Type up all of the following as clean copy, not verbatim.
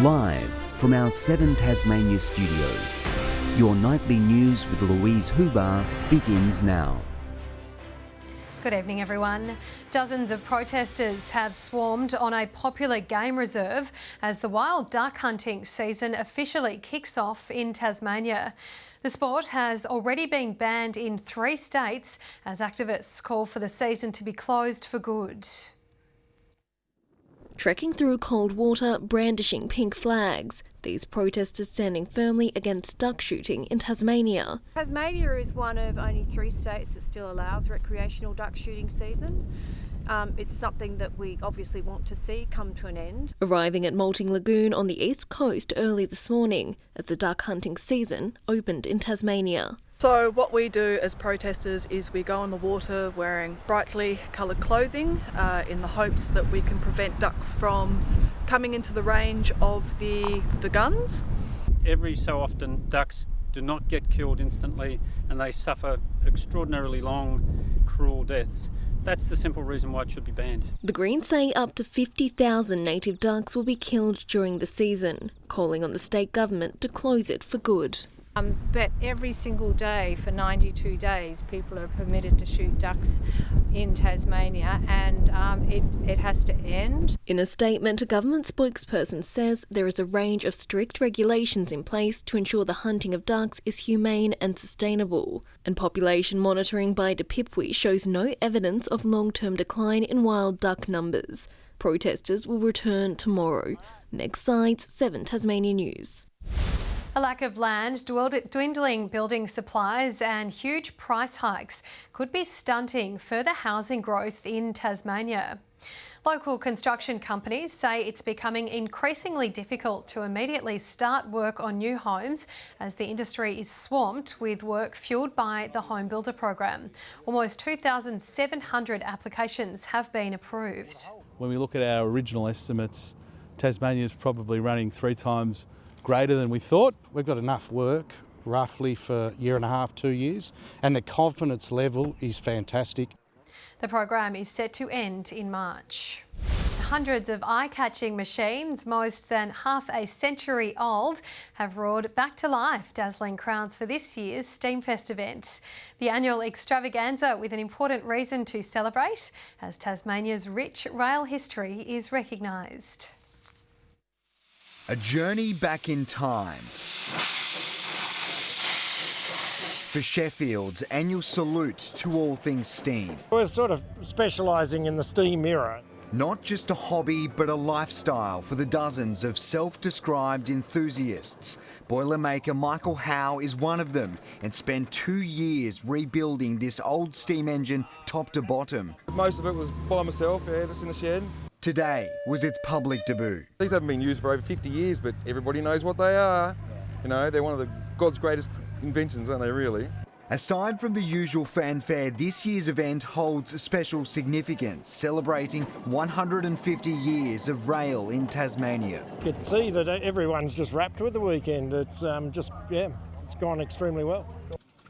Live from our 7 Tasmania studios, your nightly news with Louise Huber begins now. Good evening, everyone. Dozens of protesters have swarmed on a popular game reserve as the wild duck hunting season officially kicks off in Tasmania. The sport has already been banned in 3 states as activists call for the season to be closed for good. Trekking through cold water, brandishing pink flags. These protesters standing firmly against duck shooting in Tasmania. Tasmania is one of only 3 states that still allows recreational duck shooting season. It's something that we obviously want to see come to an end. Arriving at MOULTING Lagoon on the east coast early this morning as the duck hunting season opened in Tasmania. So what we do as protesters is we go on the water wearing brightly coloured clothing in the hopes that we can prevent ducks from coming into the range of the guns. Every so often ducks do not get killed instantly and they suffer extraordinarily long, cruel deaths. That's the simple reason why it should be banned. The Greens say up to 50,000 native ducks will be killed during the season, calling on the state government to close it for good. But every single day for 92 days people are permitted to shoot ducks in Tasmania and it has to end. In a statement, a government spokesperson says there is a range of strict regulations in place to ensure the hunting of ducks is humane and sustainable. And population monitoring by DPIPWI shows no evidence of long-term decline in wild duck numbers. Protesters will return tomorrow. Meg Sides, 7 Tasmania News. A lack of land, dwindling building supplies and huge price hikes could be stunting further housing growth in Tasmania. Local construction companies say it's becoming increasingly difficult to immediately start work on new homes as the industry is swamped with work fuelled by the Home Builder program. Almost 2,700 applications have been approved. When we look at our original estimates, Tasmania is probably running 3 times greater than we thought. We've got enough work roughly for a year and a half, 2 years, and the confidence level is fantastic. The program is set to end in March. Hundreds of eye-catching machines, most than half a century old, have roared back to life, dazzling crowds for this year's STEAMFEST event. The annual extravaganza with an important reason to celebrate as Tasmania's rich rail history is recognised. A journey back in time. For Sheffield's annual salute to all things steam. We're sort of specialising in the steam era. Not just a hobby, but a lifestyle for the dozens of self-described enthusiasts. Boilermaker Michael Howe is one of them and spent 2 years rebuilding this old steam engine top to bottom. Most of it was by myself, just in the shed. Today was its public debut. These haven't been used for over 50 years, but everybody knows what they are. You know, they're one of God's greatest inventions, aren't they, really? Aside from the usual fanfare, this year's event holds special significance, celebrating 150 years of rail in Tasmania. You can see that everyone's just wrapped with the weekend. It's it's gone extremely well.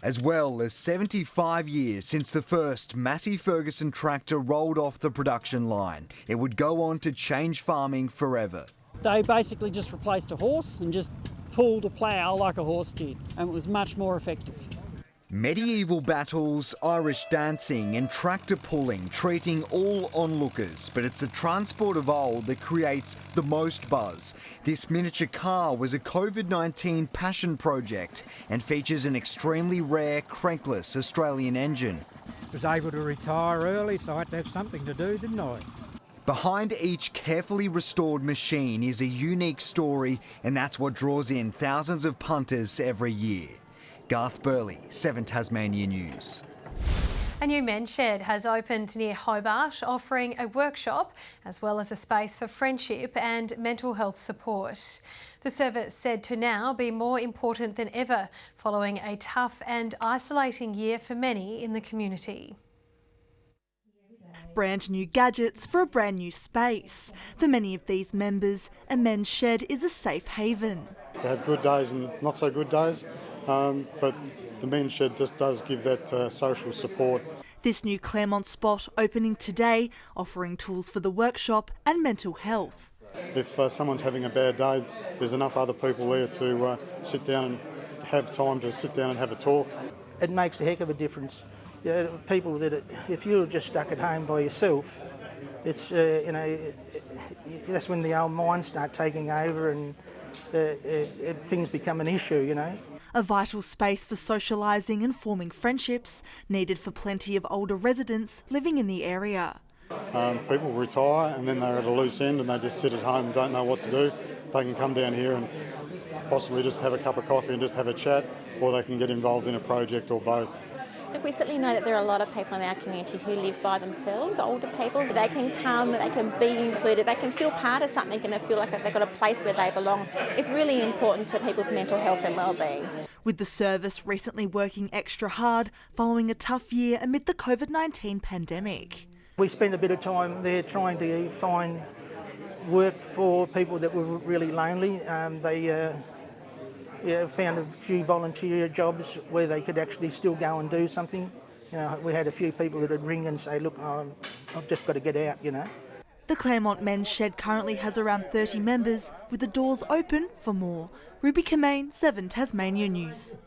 As well as 75 years since the first Massey Ferguson tractor rolled off the production line. It would go on to change farming forever. They basically just replaced a horse and just pulled a plough like a horse did, and it was much more effective. Medieval battles, Irish dancing and tractor pulling treating all onlookers, but it's the transport of old that creates the most buzz. This miniature car was a COVID-19 passion project and features an extremely rare crankless Australian engine. I was able to retire early, so I had to have something to do, didn't I? Behind each carefully restored machine is a unique story, and that's what draws in thousands of punters every year. Garth Burley, 7 Tasmania News. A new men's shed has opened near Hobart, offering a workshop as well as a space for friendship and mental health support. The service said to now be more important than ever, following a tough and isolating year for many in the community. Brand new gadgets for a brand new space. For many of these members, a men's shed is a safe haven. We have good days and not so good days. But the men's shed just does give that social support. This new CLAREMONT spot opening today, offering tools for the workshop and mental health. If someone's having a bad day, there's enough other people there to sit down and have time to sit down and have a talk. It makes a heck of a difference. You know, people that, if you're just stuck at home by yourself, it's, you know, that's when the old minds start taking over and things become an issue, you know. A vital space for socialising and forming friendships, needed for plenty of older residents living in the area. People retire and then they're at a loose end and they just sit at home and don't know what to do. They can come down here and possibly just have a cup of coffee and just have a chat, or they can get involved in a project or both. Look, we certainly know that there are a lot of people in our community who live by themselves, older people. They can come, they can be included, they can feel part of something and feel like they've got a place where they belong. It's really important to people's mental health and wellbeing. With the service recently working extra hard following a tough year amid the COVID-19 pandemic. We spent a bit of time there trying to find work for people that were really lonely. They found a few volunteer jobs where they could actually still go and do something. You know, we had a few people that would ring and say, look, I've just got to get out, you know. The Claremont Men's Shed currently has around 30 members, with the doors open for more. Ruby COMMANE, 7 Tasmania News.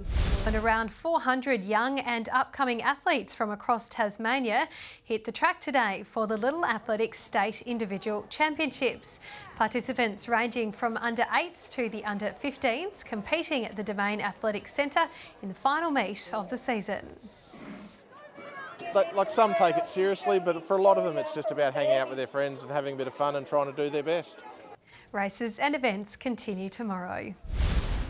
And around 400 young and upcoming athletes from across Tasmania hit the track today for the Little Athletics State Individual Championships. Participants ranging from under 8s to the under 15s competing at the Domain Athletics Centre in the final meet of the season. Like, some take it seriously, but for a lot of them it's just about hanging out with their friends and having a bit of fun and trying to do their best. Races and events continue tomorrow.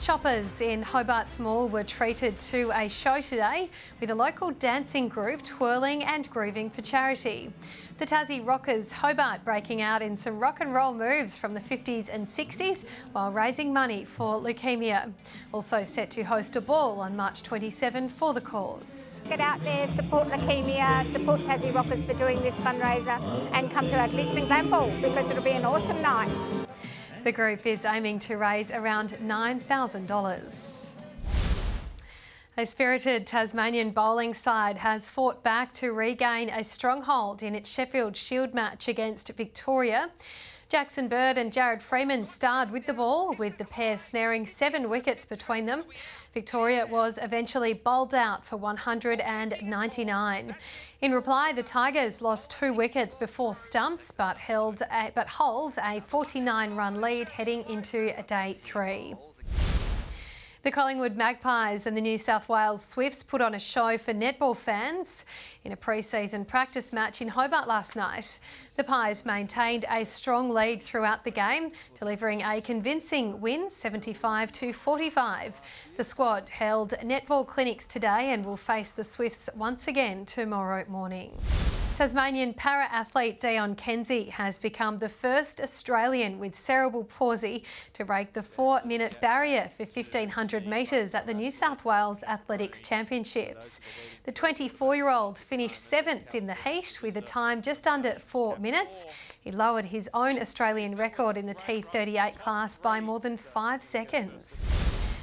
Shoppers in Hobart's mall were treated to a show today with a local dancing group twirling and grooving for charity. The Tassie rockers Hobart breaking out in some rock and roll moves from the 50s and 60s while raising money for leukemia. Also set to host a ball on March 27 for the cause. Get out there, support leukemia, support Tassie rockers for doing this fundraiser and come to our Glitz and Glam ball because it'll be an awesome night. The group is aiming to raise around $9,000. A spirited Tasmanian bowling side has fought back to regain a stronghold in its Sheffield Shield match against Victoria. Jackson Bird and Jared Freeman starred with the ball, with the pair snaring 7 wickets between them. Victoria was eventually bowled out for 199. In reply, the Tigers lost 2 wickets before stumps, but hold a 49-run lead heading into day 3. The Collingwood Magpies and the New South Wales Swifts put on a show for netball fans in a pre-season practice match in Hobart last night. The Pies maintained a strong lead throughout the game, delivering a convincing win, 75-45. The squad held netball clinics today and will face the Swifts once again tomorrow morning. Tasmanian para-athlete Dion Kenzie has become the first Australian with cerebral palsy to break the 4-minute barrier for 1,500 metres at the New South Wales Athletics Championships. The 24-year-old finished 7th in the heat with a time just under 4 minutes. He lowered his own Australian record in the T38 class by more than 5 seconds.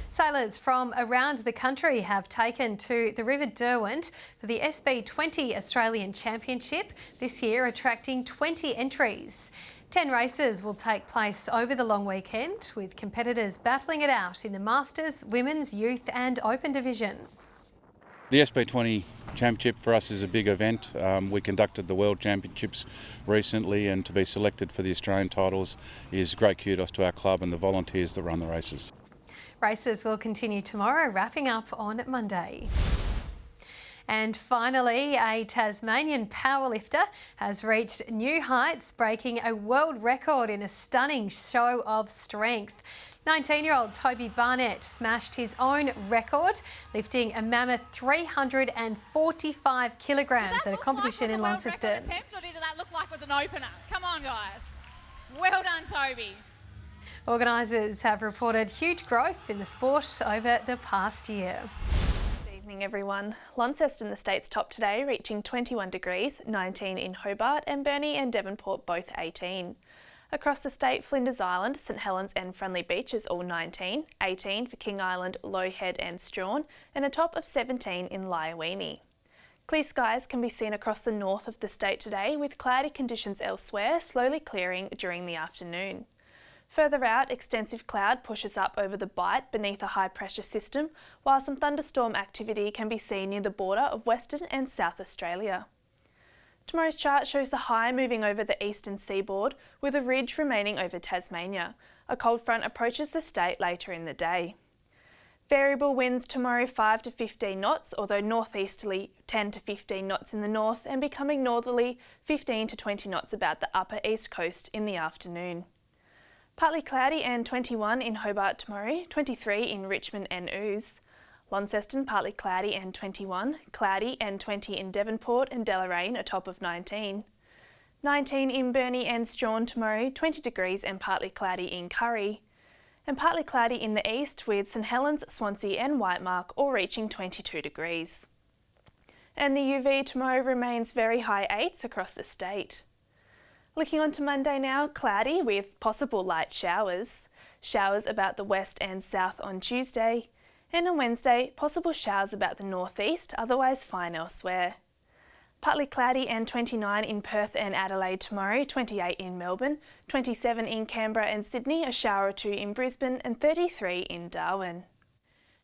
Sailors from around the country have taken to the River Derwent for the SB20 Australian Championship, this year attracting 20 entries. 10 races will take place over the long weekend, with competitors battling it out in the Masters, Women's, Youth and Open division. The SB20 Championship for us is a big event. We conducted the World Championships recently, and to be selected for the Australian titles is great kudos to our club and the volunteers that run the races. Races will continue tomorrow, wrapping up on Monday. And finally, a Tasmanian powerlifter has reached new heights, breaking a world record in a stunning show of strength. 19-year-old Toby Barnett smashed his own record, lifting a mammoth 345 kilograms at a competition in Launceston. Or did that look like it was an opener? Come on, guys. Well done, Toby. Organisers have reported huge growth in the sport over the past year. Good evening, everyone. Launceston, the state's top today, reaching 21 degrees, 19 in Hobart, and Burnie and Devonport both 18. Across the state, Flinders Island, St Helens and Friendly Beach is all 19, 18 for King Island, Low Head and Strawn, and a top of 17 in Lyowini. Clear skies can be seen across the north of the state today, with cloudy conditions elsewhere, slowly clearing during the afternoon. Further out, extensive cloud pushes up over the Bight beneath a high pressure system, while some thunderstorm activity can be seen near the border of Western and South Australia. Tomorrow's chart shows the high moving over the eastern seaboard with a ridge remaining over Tasmania. A cold front approaches the state later in the day. Variable winds tomorrow 5 to 15 knots, although northeasterly 10 to 15 knots in the north and becoming northerly 15 to 20 knots about the upper east coast in the afternoon. Partly cloudy and 21 in Hobart tomorrow, 23 in Richmond and Ouse. Launceston partly cloudy and 21, cloudy and 20 in Devonport and Deloraine, a top of 19. 19 in Burnie and Strawn tomorrow, 20 degrees and partly cloudy in Curry. And partly cloudy in the east with St Helens, Swansea and Whitemark all reaching 22 degrees. And the UV tomorrow remains very high 8s across the state. Looking on to Monday now, cloudy with possible light showers. Showers about the west and south on Tuesday. And on Wednesday, possible showers about the northeast, otherwise fine elsewhere. Partly cloudy and 29 in Perth and Adelaide tomorrow, 28 in Melbourne, 27 in Canberra and Sydney, a shower or two in Brisbane and 33 in Darwin.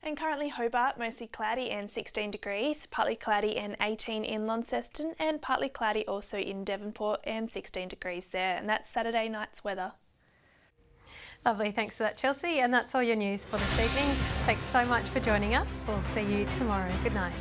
And currently Hobart, mostly cloudy and 16 degrees, partly cloudy and 18 in Launceston and partly cloudy also in Devonport and 16 degrees there, and that's Saturday night's weather. Lovely, thanks for that, Chelsea. And that's all your news for this evening. Thanks so much for joining us. We'll see you tomorrow. Good night.